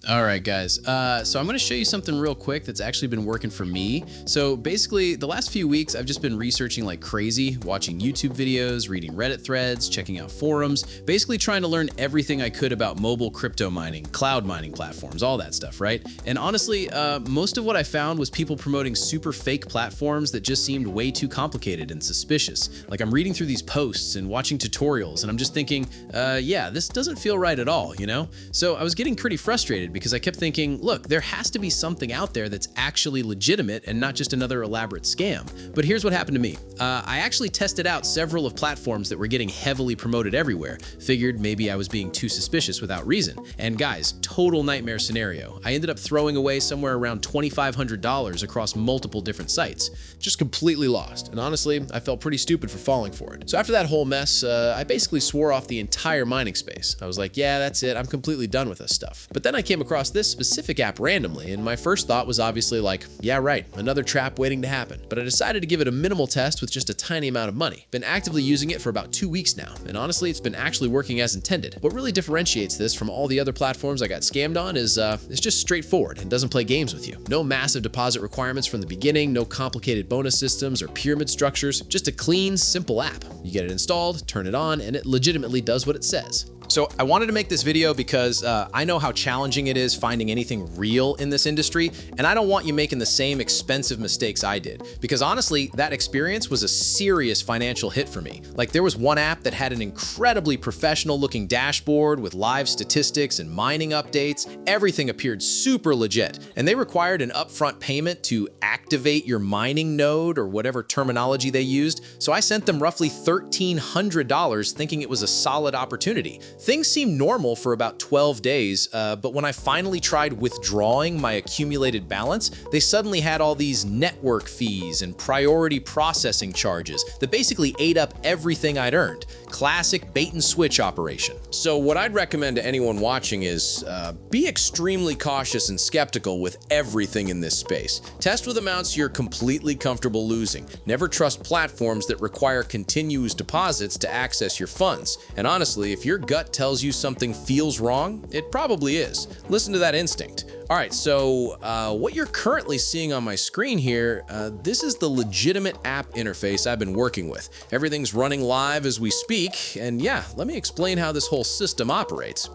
All right, guys. So I'm going to show you something real quick that's actually been working for me. So basically, the last few weeks, I've just been researching like crazy, watching YouTube videos, reading Reddit threads, checking out forums, basically trying to learn everything I could about mobile crypto mining, cloud mining platforms, all that stuff, right? And honestly, most of what I found was people promoting super fake platforms that just seemed way too complicated and suspicious. Like I'm reading through these posts and watching tutorials, and I'm just thinking, yeah, this doesn't feel right at all, you know? So I was getting pretty frustrated because I kept thinking, look, there has to be something out there that's actually legitimate and not just another elaborate scam. But here's what happened to me. I actually tested out several of platforms that were getting heavily promoted everywhere. Figured maybe I was being too suspicious without reason. And guys, total nightmare scenario. I ended up throwing away somewhere around $2,500 across multiple different sites. Just completely lost. And honestly, I felt pretty stupid for falling for it. So after that whole mess, I basically swore off the entire mining space. I was like, yeah, that's it. I'm completely done with this stuff. But then I came across this specific app randomly, and my first thought was obviously like, yeah, right, another trap waiting to happen. But I decided to give it a minimal test with just a tiny amount of money. Been actively using it for about 2 weeks now, and honestly, it's been actually working as intended. What really differentiates this from all the other platforms I got scammed on is it's just straightforward and doesn't play games with you. No massive deposit requirements from the beginning, no complicated bonus systems or pyramid structures, just a clean, simple app. You get it installed, turn it on, and it legitimately does what it says. So I wanted to make this video because I know how challenging it is finding anything real in this industry, and I don't want you making the same expensive mistakes I did. Because honestly, that experience was a serious financial hit for me. Like there was one app that had an incredibly professional looking dashboard with live statistics and mining updates. Everything appeared super legit, and they required an upfront payment to activate your mining node or whatever terminology they used. So I sent them roughly $1,300 thinking it was a solid opportunity. Things seemed normal for about 12 days, but when I finally tried withdrawing my accumulated balance, they suddenly had all these network fees and priority processing charges that basically ate up everything I'd earned. Classic bait and switch operation. So what I'd recommend to anyone watching is be extremely cautious and skeptical with everything in this space. Test with amounts you're completely comfortable losing. Never trust platforms that require continuous deposits to access your funds. And honestly, if your gut tells you something feels wrong, it probably is. Listen to that instinct. All right, so what you're currently seeing on my screen here, this is the legitimate app interface I've been working with. Everything's running live as we speak, and yeah, let me explain how this whole system operates.